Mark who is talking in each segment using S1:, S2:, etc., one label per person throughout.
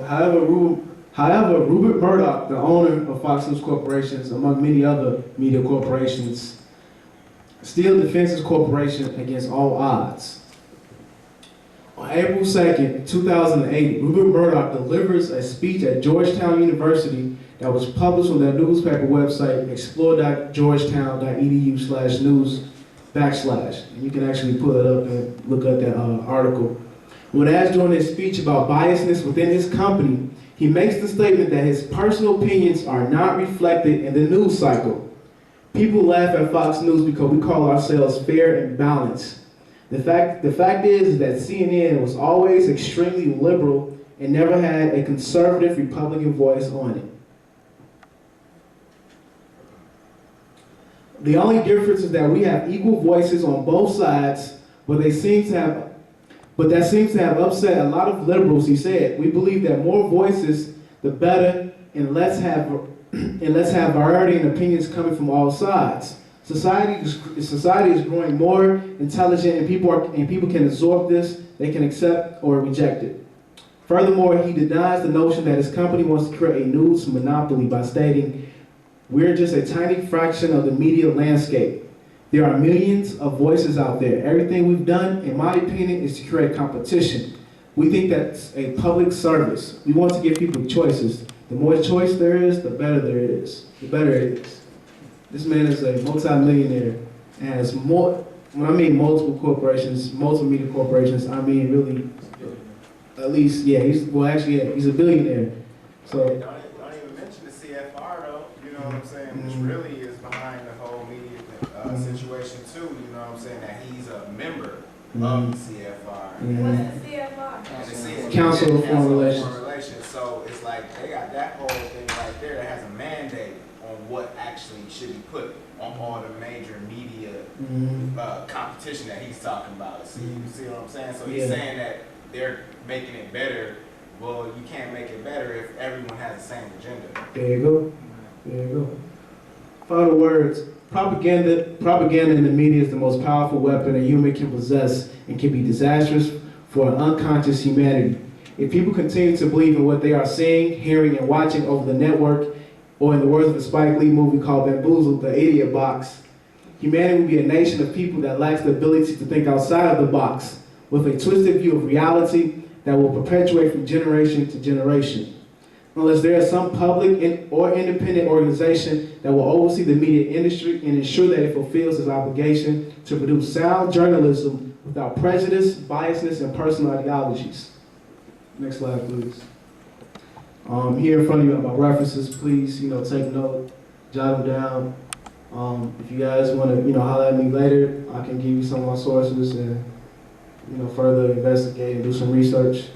S1: However, Rupert Murdoch, the owner of Fox News Corporation, among many other media corporations, still defends his corporation against all odds. On April 2nd, 2008, Rupert Murdoch delivers a speech at Georgetown University that was published on their newspaper website, explore.georgetown.edu/news/. And you can actually pull it up and look at that article. When asked during his speech about biasness within his company, he makes the statement that his personal opinions are not reflected in the news cycle. People laugh at Fox News because we call ourselves fair and balanced. The fact is that CNN was always extremely liberal and never had a conservative Republican voice on it. The only difference is that we have equal voices on both sides, but that seems to have upset a lot of liberals, he said. We believe that more voices, the better, and let's have variety in opinions coming from all sides. Society is growing more intelligent, and people can absorb this. They can accept or reject it. Furthermore, he denies the notion that his company wants to create a news monopoly by stating, "We're just a tiny fraction of the media landscape. There are millions of voices out there. Everything we've done, in my opinion, is to create competition. We think that's a public service. We want to give people choices. The more choice there is, the better there is. The better it is." This man is a multi-millionaire and has more, when I mean multiple corporations, multiple media corporations, I mean really, at least, yeah, he's a billionaire. So.
S2: Don't even mention the CFR though, you know what I'm saying, which really is behind the whole media situation too, you know what I'm saying, that he's a member of the CFR.
S3: What's the CFR?
S1: Council of Foreign Relations.
S2: So it's like they got that whole thing right there that has a mandate on what actually should be put on all the major media competition that he's talking about. See, you see what I'm saying? So he's saying that they're making it better. Well, you can't make it better if everyone has the same agenda.
S1: There you go. There you go. Final words. Propaganda in the media is the most powerful weapon a human can possess and can be disastrous for an unconscious humanity. If people continue to believe in what they are seeing, hearing, and watching over the network, or in the words of the Spike Lee movie called Bamboozled, the idiot box, humanity will be a nation of people that lacks the ability to think outside of the box, with a twisted view of reality that will perpetuate from generation to generation. Unless there is some public or independent organization that will oversee the media industry and ensure that it fulfills its obligation to produce sound journalism without prejudice, biasness, and personal ideologies. Next slide, please. Here in front of you are my references. Please, take note, jot them down. If you guys want to, holler at me later, I can give you some of my sources and, further investigate and do some research.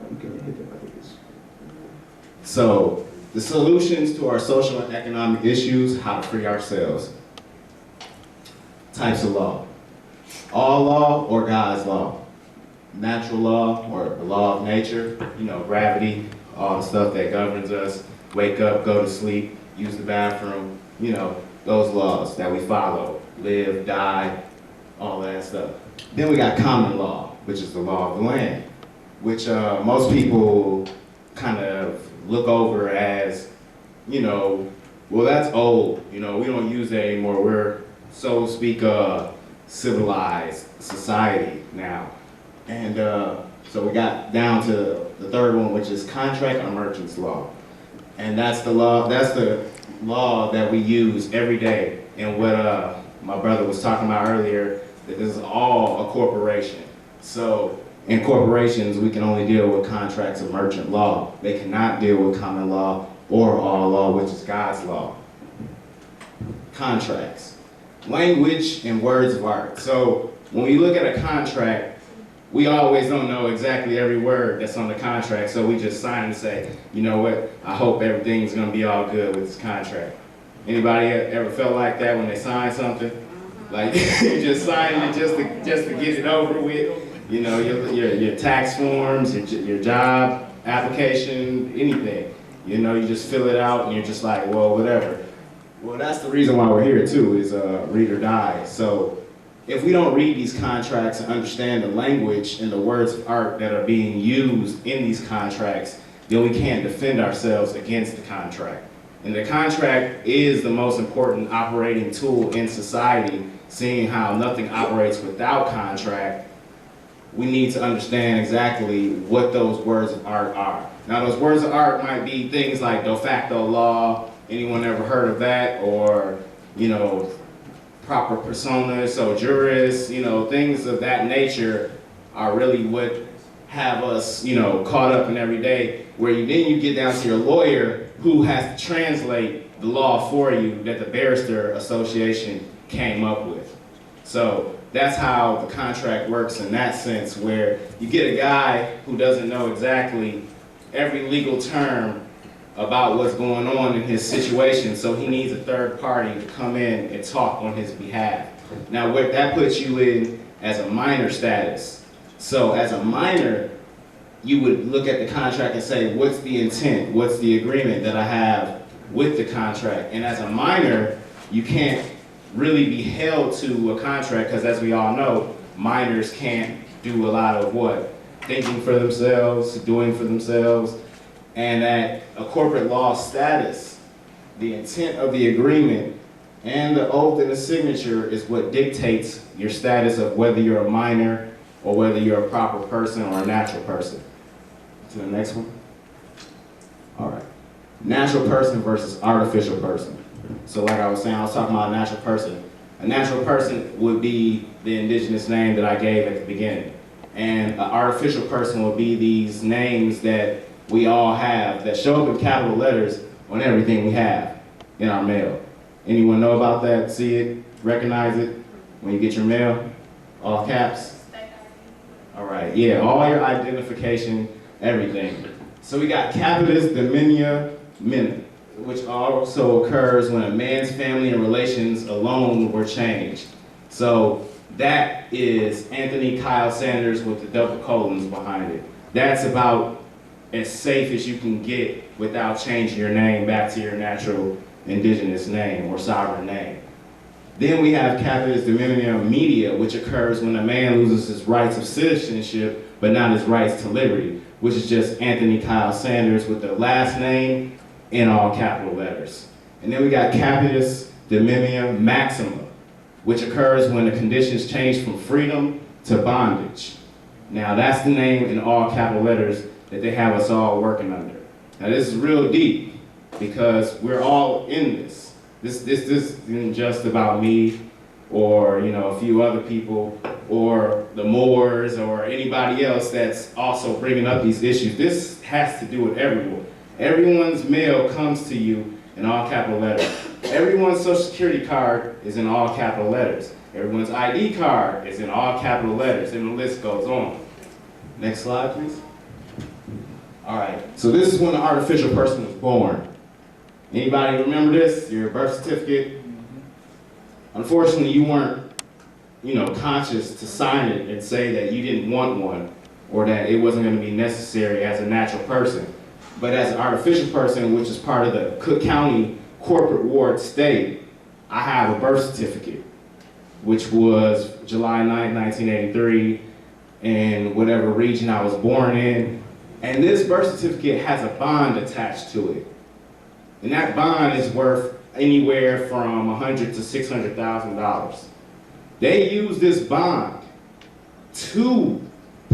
S1: You can hit that like this.
S4: So, the solutions to our social and economic issues, how to free ourselves. Types of law. All law or God's law. Natural law or the law of nature, gravity, all the stuff that governs us. Wake up, go to sleep, use the bathroom, those laws that we follow. Live, die, all that stuff. Then we got common law, which is the law of the land, which most people kind of look over as, well, that's old. We don't use that anymore. We're, so to speak, a civilized society now. And so we got down to the third one, which is contract or merchant's law. And that's the law that we use every day. And what my brother was talking about earlier, that this is all a corporation. So in corporations, we can only deal with contracts of merchant law. They cannot deal with common law or all law, which is God's law. Contracts. Language and words of art. So when we look at a contract, we always don't know exactly every word that's on the contract, so we just sign and say, you know what, I hope everything's gonna be all good with this contract. Anybody ever felt like that when they sign something? Like you just sign it just to get it over with? Your tax forms, your job application, anything. You just fill it out and you're just like, well, whatever. Well, that's the reason why we're here too, is read or die. So if we don't read these contracts and understand the language and the words of art that are being used in these contracts, then we can't defend ourselves against the contract. And the contract is the most important operating tool in society, seeing how nothing operates without contract. We need to understand exactly what those words of art are. Now, those words of art might be things like de facto law. Anyone ever heard of that? Or, proper personas, so jurists, things of that nature are really what have us, caught up in every day, where then you get down to your lawyer who has to translate the law for you that the Barrister Association came up with. So that's how the contract works in that sense, where you get a guy who doesn't know exactly every legal term about what's going on in his situation, so he needs a third party to come in and talk on his behalf. Now, what that puts you in as a minor status. So as a minor, you would look at the contract and say, what's the intent? What's the agreement that I have with the contract? And as a minor, you can't really be held to a contract, because as we all know, minors can't do a lot of what? Thinking for themselves, doing for themselves. And at a corporate law status, the intent of the agreement and the oath and the signature is what dictates your status of whether you're a minor or whether you're a proper person or a natural person. To the next one. All right. Natural person versus artificial person. So like I was saying, I was talking about a natural person. A natural person would be the indigenous name that I gave at the beginning. And an artificial person would be these names that we all have that show up in capital letters on everything we have in our mail. Anyone know about that? See it? Recognize it when you get your mail? All caps? All right, yeah, all your identification, everything. So we got capitis dominia mina, which also occurs when a man's family and relations alone were changed. So that is Anthony Kyle Sanders with the double colons behind it. That's about as safe as you can get without changing your name back to your natural indigenous name or sovereign name. Then we have capitis dominia media, which occurs when a man loses his rights of citizenship, but not his rights to liberty, which is just Anthony Kyle Sanders with the last name in all capital letters. And then we got capitis dominia maxima, which occurs when the conditions change from freedom to bondage. Now that's the name in all capital letters that they have us all working under. Now this is real deep because we're all in this. This isn't just about me or a few other people or the Moors or anybody else that's also bringing up these issues. This has to do with everyone. Everyone's mail comes to you in all capital letters. Everyone's social security card is in all capital letters. Everyone's ID card is in all capital letters, and the list goes on. Next slide, please. All right, so this is when the artificial person was born. Anybody remember this? Your birth certificate? Unfortunately, you weren't, conscious to sign it and say that you didn't want one or that it wasn't going to be necessary as a natural person. But as an artificial person, which is part of the Cook County corporate ward state, I have a birth certificate, which was July 9, 1983, in whatever region I was born in. And this birth certificate has a bond attached to it. And that bond is worth anywhere from $100,000 to $600,000. They use this bond to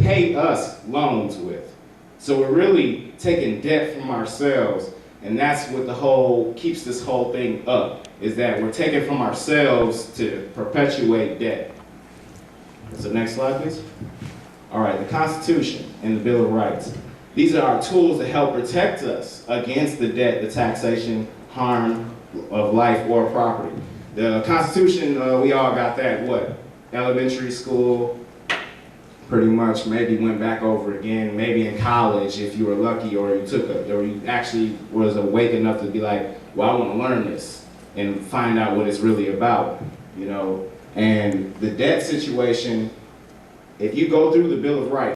S4: pay us loans with. So we're really taking debt from ourselves, and that's what keeps this whole thing up, is that we're taking from ourselves to perpetuate debt. So next slide, please. All right, the Constitution and the Bill of Rights. These are our tools to help protect us against the debt, the taxation, harm of life or property. The Constitution, we all got that, elementary school, pretty much, maybe went back over it again, maybe in college if you were lucky or you actually was awake enough to be like, well, I want to learn this and find out what it's really about, And the debt situation, if you go through the Bill of Rights,